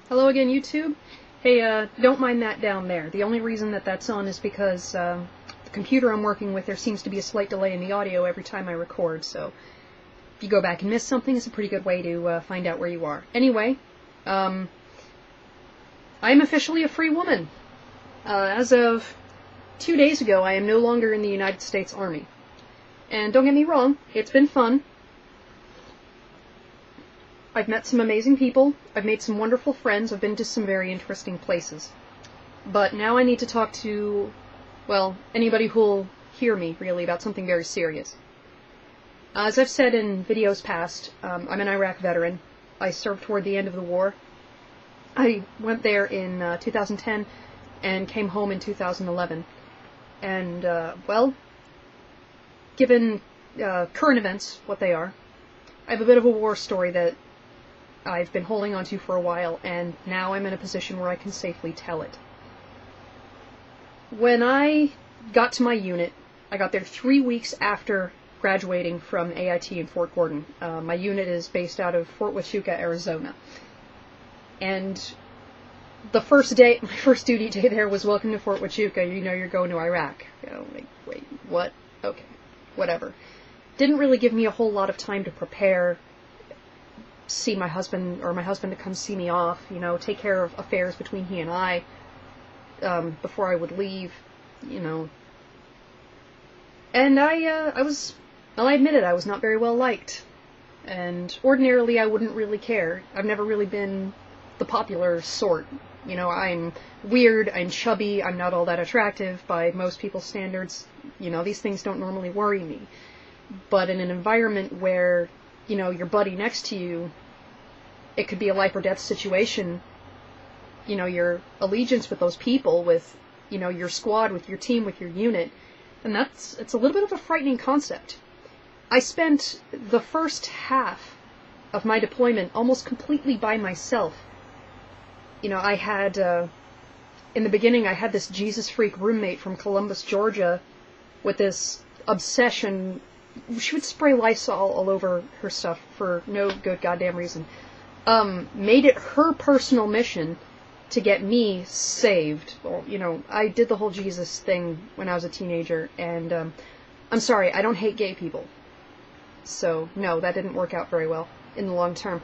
Hello again, YouTube. Hey, don't mind that down there. The only reason that that's on is because the computer I'm working with, there seems to be a slight delay in the audio every time I record, so if you go back and miss something, it's a pretty good way to find out where you are. Anyway, I am officially a free woman. As of 2 days ago, I am no longer in the United States Army. And don't get me wrong, it's been fun. I've met some amazing people, I've made some wonderful friends, I've been to some very interesting places. But now I need to talk to, well, anybody who'll hear me, really, about something very serious. As I've said in videos past, I'm an Iraq veteran. I served toward the end of the war. I went there in 2010 and came home in 2011. And, well, given current events, what they are, I have a bit of a war story that I've been holding on to for a while, and now I'm in a position where I can safely tell it. When I got to my unit, I got there 3 weeks after graduating from AIT in Fort Gordon. My unit is based out of Fort Huachuca, Arizona. And the first day, my first duty day there was welcome to Fort Huachuca, you know you're going to Iraq. You know, like, wait, what? Okay, whatever. Didn't really give me a whole lot of time to prepare, see my husband, or my husband to come see me off, you know, take care of affairs between he and I, before I would leave, you know. And I admit it, I was not very well liked. And ordinarily I wouldn't really care. I've never really been the popular sort. You know, I'm weird, I'm chubby, I'm not all that attractive by most people's standards. You know, these things don't normally worry me. But in an environment where, you know, your buddy next to you, it could be a life or death situation, you know, your allegiance with those people, with, you know, your squad, with your team, with your unit, and it's a little bit of a frightening concept. I spent the first half of my deployment almost completely by myself. You know, I had, in the beginning, I had this Jesus freak roommate from Columbus, Georgia, with this obsession. She would spray Lysol all over her stuff for no good goddamn reason. Made it her personal mission to get me saved. Well, you know, I did the whole Jesus thing when I was a teenager, and I'm sorry, I don't hate gay people. So, no, that didn't work out very well in the long term.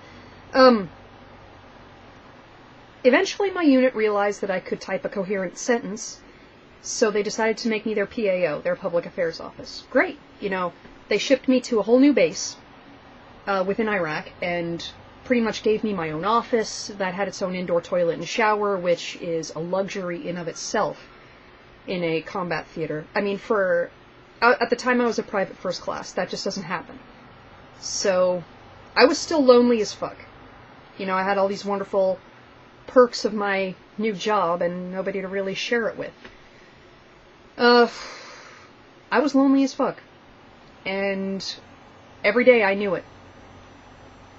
Eventually my unit realized that I could type a coherent sentence, so they decided to make me their PAO, their Public Affairs Office. Great, you know. They shipped me to a whole new base within Iraq, and pretty much gave me my own office that had its own indoor toilet and shower, which is a luxury in of itself in a combat theater. I mean, at the time I was a private first class, that just doesn't happen. So, I was still lonely as fuck. You know, I had all these wonderful perks of my new job, and nobody to really share it with. I was lonely as fuck. And every day I knew it.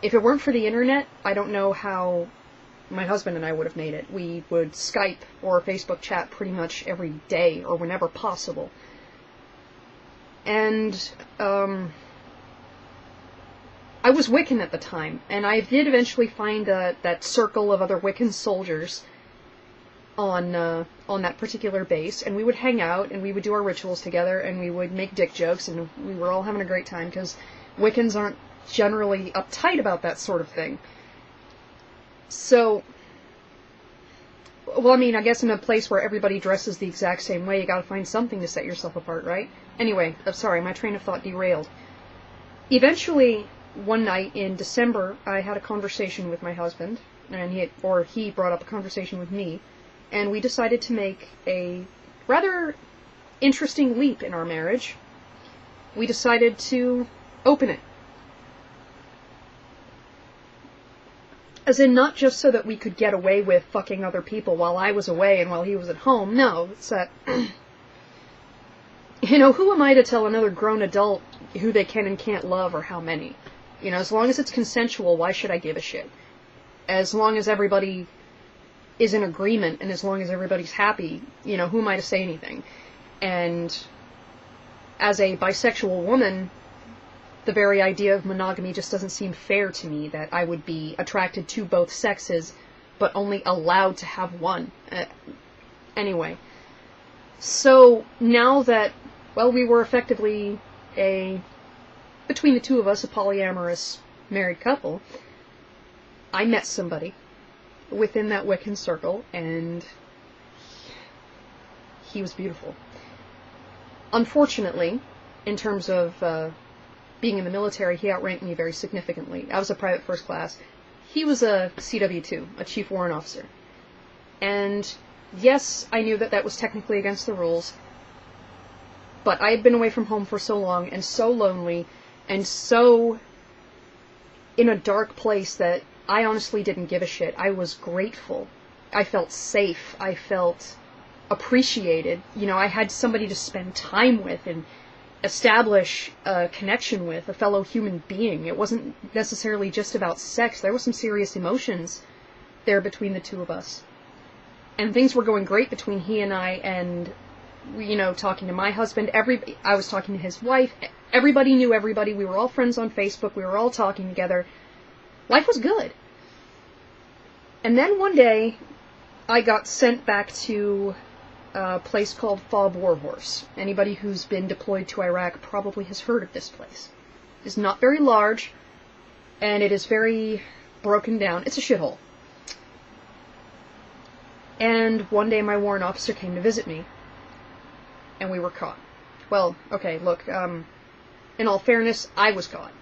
If it weren't for the internet, I don't know how my husband and I would have made it. We would Skype or Facebook chat pretty much every day, or whenever possible. And, I was Wiccan at the time, and I did eventually find that circle of other Wiccan soldiers on that particular base, and we would hang out, and we would do our rituals together, and we would make dick jokes, and we were all having a great time, because Wiccans aren't generally uptight about that sort of thing. So, well, I mean, I guess in a place where everybody dresses the exact same way, you gotta find something to set yourself apart, right? Anyway, I'm sorry, my train of thought derailed. Eventually, one night in December, I had a conversation with my husband, and he brought up a conversation with me, and we decided to make a rather interesting leap in our marriage. We decided to open it. As in, not just so that we could get away with fucking other people while I was away and while he was at home. No, it's that... You know, who am I to tell another grown adult who they can and can't love, or how many? You know, as long as it's consensual, why should I give a shit? As long as everybody is in agreement, and as long as everybody's happy, you know, who am I to say anything? And as a bisexual woman, the very idea of monogamy just doesn't seem fair to me, that I would be attracted to both sexes but only allowed to have one. Anyway, so now that, well, we were effectively between the two of us, a polyamorous married couple, I met somebody within that Wiccan circle, and he was beautiful. Unfortunately, in terms of being in the military, he outranked me very significantly. I was a private first class. He was a CW2, a chief warrant officer. And yes, I knew that that was technically against the rules, but I had been away from home for so long, and so lonely, and so in a dark place that I honestly didn't give a shit. I was grateful. I felt safe. I felt appreciated. You know, I had somebody to spend time with and establish a connection with, a fellow human being. It wasn't necessarily just about sex. There were some serious emotions there between the two of us. And things were going great between he and I, and, you know, talking to my husband, I was talking to his wife, everybody knew everybody, we were all friends on Facebook, we were all talking together. Life was good. And then one day, I got sent back to a place called Fob Warhorse. Anybody who's been deployed to Iraq probably has heard of this place. It's not very large, and it is very broken down. It's a shithole. And one day my warrant officer came to visit me, and we were caught. Well, okay, look, in all fairness, I was caught.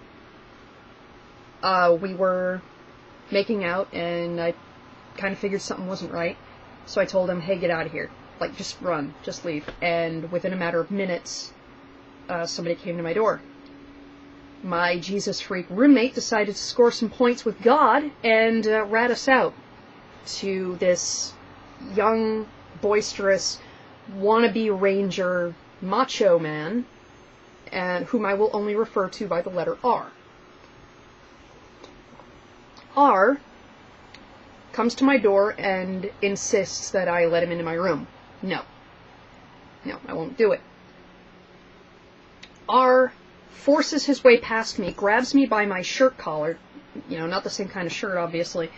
We were making out, and I kind of figured something wasn't right, so I told him, hey, get out of here. Like, just run, just leave. And within a matter of minutes, somebody came to my door. My Jesus freak roommate decided to score some points with God and rat us out to this young, boisterous, wannabe ranger macho man, and whom I will only refer to by the letter R. R comes to my door and insists that I let him into my room. No. No, I won't do it. R forces his way past me, grabs me by my shirt collar, you know, not the same kind of shirt, obviously,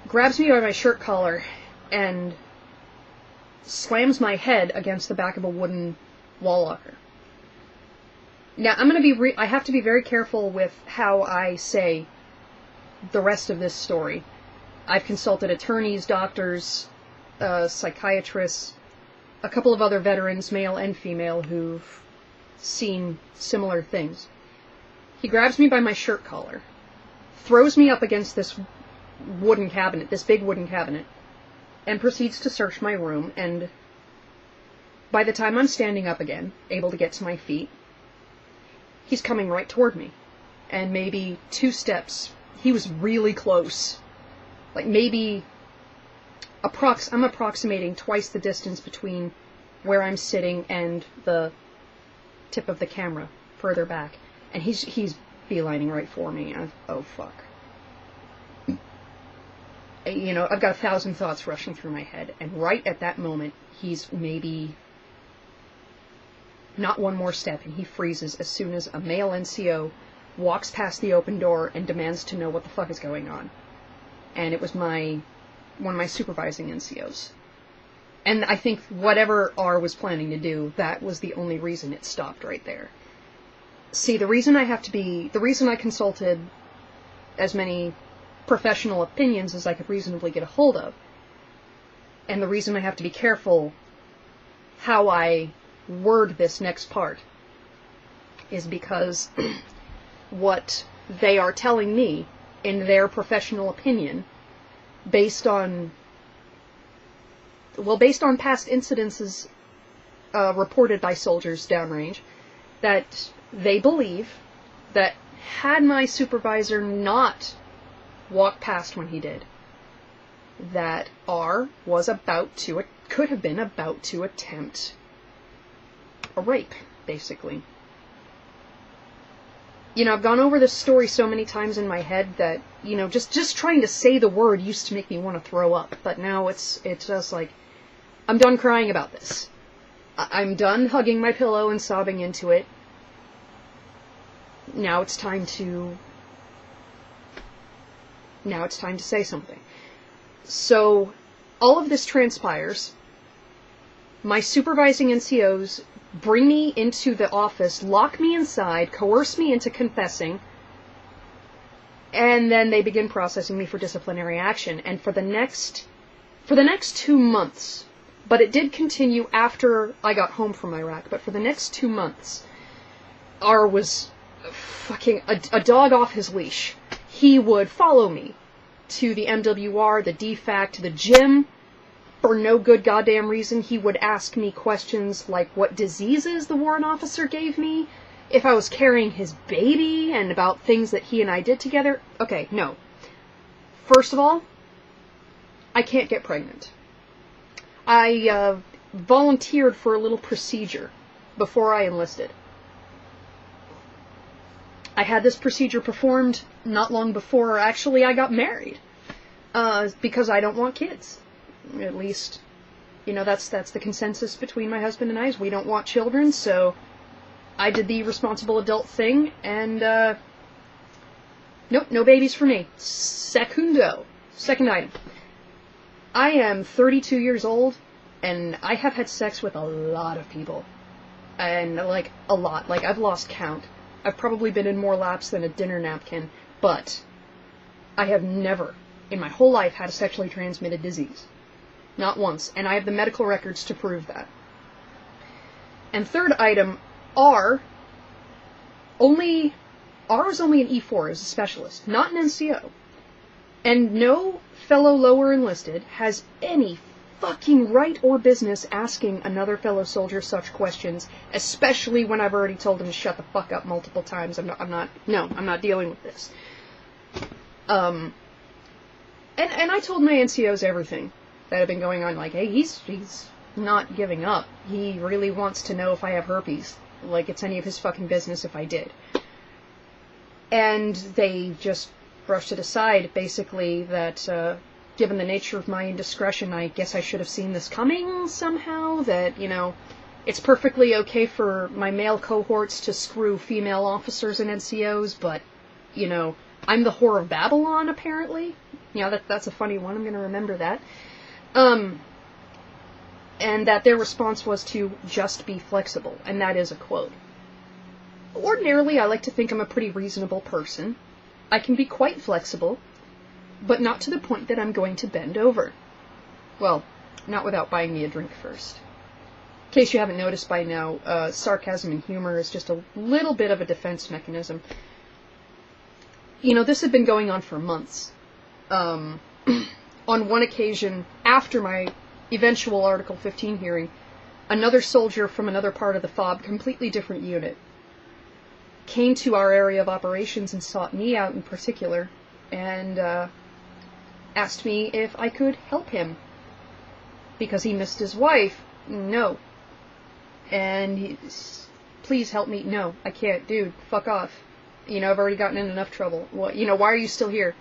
grabs me by my shirt collar and slams my head against the back of a wooden wall locker. Now, I have to be very careful with how I say the rest of this story. I've consulted attorneys, doctors, psychiatrists, a couple of other veterans, male and female, who've seen similar things. He grabs me by my shirt collar, throws me up against this wooden cabinet, this big wooden cabinet, and proceeds to search my room, and by the time I'm standing up again, able to get to my feet, he's coming right toward me. And maybe 2 steps, he was really close. Like maybe I'm approximating twice the distance between where I'm sitting and the tip of the camera, further back. And he's beelining right for me. Oh, fuck. You know, I've got 1,000 thoughts rushing through my head, and right at that moment, he's maybe not one more step, and he freezes as soon as a male NCO walks past the open door and demands to know what the fuck is going on. And it was one of my supervising NCOs. And I think whatever R was planning to do, that was the only reason it stopped right there. See, the reason I consulted as many professional opinions as I could reasonably get a hold of, and the reason I have to be careful how I word this next part, is because what they are telling me in their professional opinion, based on past incidences reported by soldiers downrange, that they believe that had my supervisor not walked past when he did, that R could have been about to attempt a rape, basically. You know, I've gone over this story so many times in my head that, you know, just trying to say the word used to make me want to throw up. But now it's just like, I'm done crying about this. I'm done hugging my pillow and sobbing into it. Now it's time to Now it's time to say something. So, all of this transpires. My supervising NCOs bring me into the office, lock me inside, coerce me into confessing, and then they begin processing me for disciplinary action. And for the next 2 months, but it did continue after I got home from Iraq, but for the next 2 months, R was fucking a dog off his leash. He would follow me to the MWR, the DFAC, the gym. For no good goddamn reason, he would ask me questions like what diseases the warrant officer gave me, if I was carrying his baby, and about things that he and I did together. Okay, no. First of all, I can't get pregnant. I volunteered for a little procedure before I enlisted. I had this procedure performed not long before, actually, I got married. Because I don't want kids. At least, that's the consensus between my husband and I, is we don't want children, so I did the responsible adult thing, and, nope, no babies for me. Second item. I am 32 years old, and I have had sex with a lot of people. And, a lot. I've lost count. I've probably been in more laps than a dinner napkin, but I have never, in my whole life, had a sexually transmitted disease. Not once. And I have the medical records to prove that. And third item, R is only an E4 as a specialist, not an NCO. And no fellow lower enlisted has any fucking right or business asking another fellow soldier such questions, especially when I've already told him to shut the fuck up multiple times. I'm not dealing with this. And I told my NCOs everything that had been going on, hey, he's not giving up. He really wants to know if I have herpes. It's any of his fucking business if I did. And they just brushed it aside, basically, that, given the nature of my indiscretion, I guess I should have seen this coming somehow, that, it's perfectly okay for my male cohorts to screw female officers and NCOs, but, I'm the whore of Babylon, apparently. That's a funny one, I'm going to remember that. And that their response was to just be flexible, and that is a quote. Ordinarily, I like to think I'm a pretty reasonable person. I can be quite flexible, but not to the point that I'm going to bend over. Well, not without buying me a drink first. In case you haven't noticed by now, sarcasm and humor is just a little bit of a defense mechanism. This had been going on for months. On one occasion, after my eventual Article 15 hearing, another soldier from another part of the FOB, completely different unit, came to our area of operations and sought me out in particular, and asked me if I could help him. Because he missed his wife. No. And please help me. No, I can't. Dude, fuck off. I've already gotten in enough trouble. Why are you still here?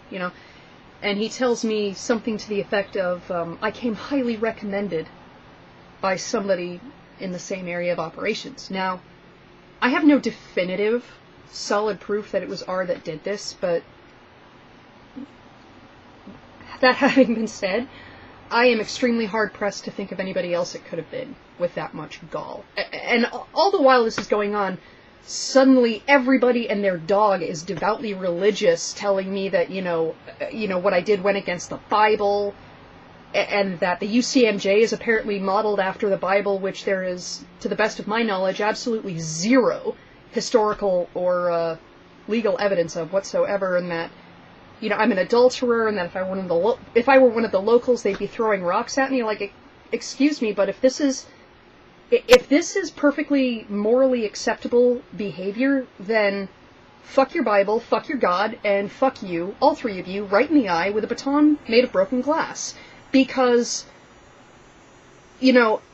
And he tells me something to the effect of, I came highly recommended by somebody in the same area of operations. Now, I have no definitive, solid proof that it was R that did this, but that having been said, I am extremely hard-pressed to think of anybody else it could have been with that much gall. And all the while this is going on, suddenly everybody and their dog is devoutly religious, telling me that, what I did went against the Bible, and that the UCMJ is apparently modeled after the Bible, which there is, to the best of my knowledge, absolutely zero historical or legal evidence of whatsoever, and that, I'm an adulterer, and that if I were one of the locals, they'd be throwing rocks at me. Excuse me, but if this is perfectly morally acceptable behavior, then fuck your Bible, fuck your God, and fuck you, all three of you, right in the eye with a baton made of broken glass. Because,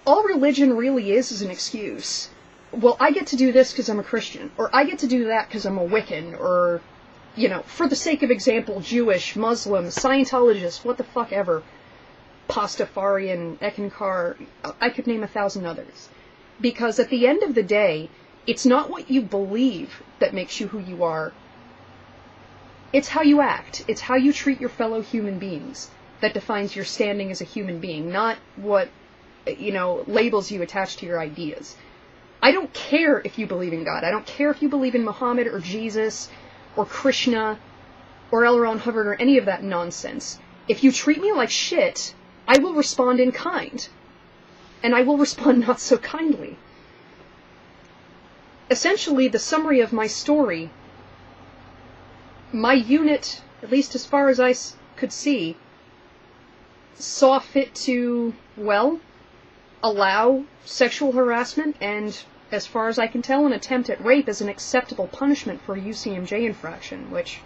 all religion really is an excuse. Well, I get to do this because I'm a Christian, or I get to do that because I'm a Wiccan, or, for the sake of example, Jewish, Muslim, Scientologist, what the fuck ever. Pastafarian, Ekankar, I could name 1,000 others. Because at the end of the day, it's not what you believe that makes you who you are. It's how you act. It's how you treat your fellow human beings that defines your standing as a human being, not what, labels you attach to your ideas. I don't care if you believe in God. I don't care if you believe in Muhammad or Jesus or Krishna or L. Ron Hubbard or any of that nonsense. If you treat me like shit, I will respond in kind. And I will respond not so kindly. Essentially, the summary of my story, my unit, at least as far as I could see, saw fit to, allow sexual harassment and, as far as I can tell, an attempt at rape as an acceptable punishment for a UCMJ infraction, which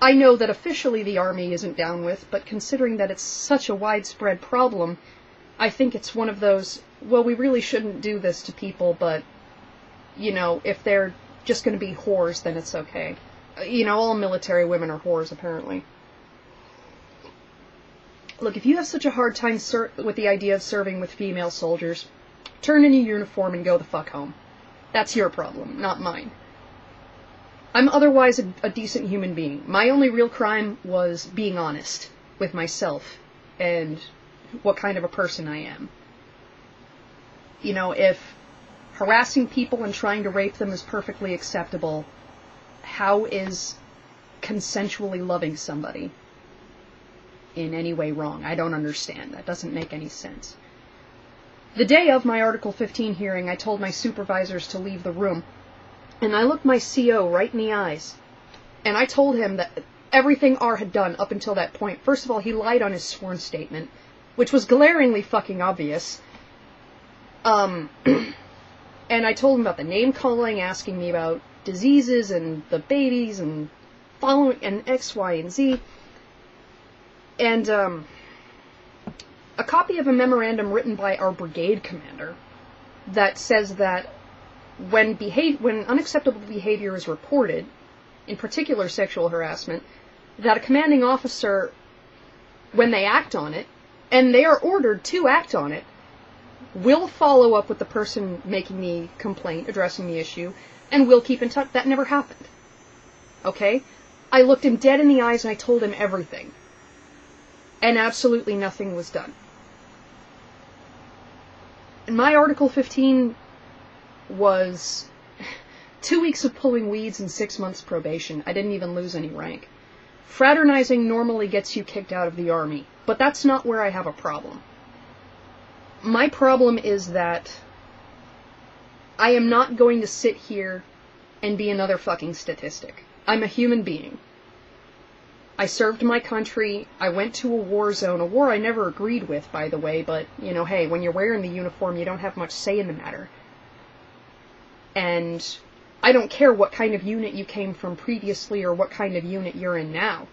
I know that officially the Army isn't down with, but considering that it's such a widespread problem, I think it's one of those, we really shouldn't do this to people, but, if they're just going to be whores, then it's okay. All military women are whores, apparently. Look, if you have such a hard time with the idea of serving with female soldiers, turn in your uniform and go the fuck home. That's your problem, not mine. I'm otherwise a decent human being. My only real crime was being honest with myself and what kind of a person I am. If harassing people and trying to rape them is perfectly acceptable, how is consensually loving somebody in any way wrong? I don't understand. That doesn't make any sense. The day of my Article 15 hearing, I told my supervisors to leave the room, and I looked my CO right in the eyes, and I told him that everything R had done up until that point. First of all, he lied on his sworn statement, which was glaringly fucking obvious. And I told him about the name calling, asking me about diseases and the babies and following and X, Y, and Z. And a copy of a memorandum written by our brigade commander that says that when unacceptable behavior is reported, in particular sexual harassment, that a commanding officer, when they act on it, and they are ordered to act on it, will follow up with the person making the complaint, addressing the issue, and will keep in touch. That never happened. Okay? I looked him dead in the eyes and I told him everything. And absolutely nothing was done. And my Article 15 was 2 weeks of pulling weeds and 6 months probation. I didn't even lose any rank. Fraternizing normally gets you kicked out of the Army, but that's not where I have a problem. My problem is that I am not going to sit here and be another fucking statistic. I'm a human being. I served my country. I went to a war zone, a war I never agreed with, by the way, but, hey, when you're wearing the uniform, you don't have much say in the matter. And I don't care what kind of unit you came from previously or what kind of unit you're in now.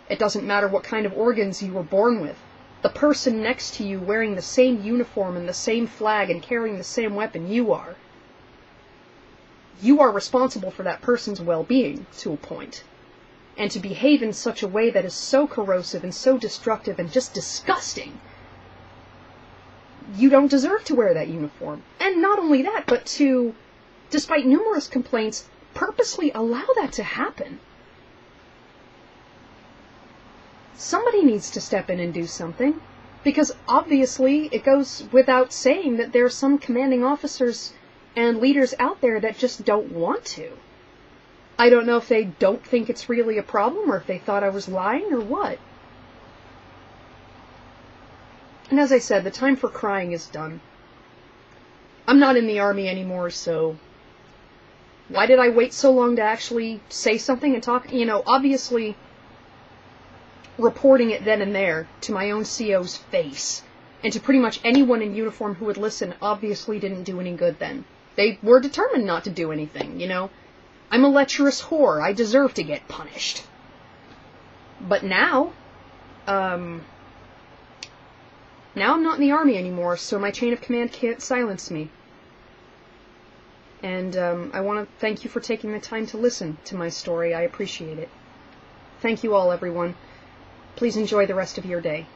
It doesn't matter what kind of organs you were born with. The person next to you wearing the same uniform and the same flag and carrying the same weapon you are. You are responsible for that person's well-being, to a point. And to behave in such a way that is so corrosive and so destructive and just disgusting, you don't deserve to wear that uniform. And not only that, but to, despite numerous complaints, purposely allow that to happen. Somebody needs to step in and do something, because obviously it goes without saying that there are some commanding officers and leaders out there that just don't want to. I don't know if they don't think it's really a problem, or if they thought I was lying, or what. And as I said, the time for crying is done. I'm not in the Army anymore, so why did I wait so long to actually say something and talk? Obviously, reporting it then and there to my own CO's face, and to pretty much anyone in uniform who would listen, obviously didn't do any good then. They were determined not to do anything, I'm a lecherous whore. I deserve to get punished. But now I'm not in the Army anymore, so my chain of command can't silence me. And I want to thank you for taking the time to listen to my story. I appreciate it. Thank you all, everyone. Please enjoy the rest of your day.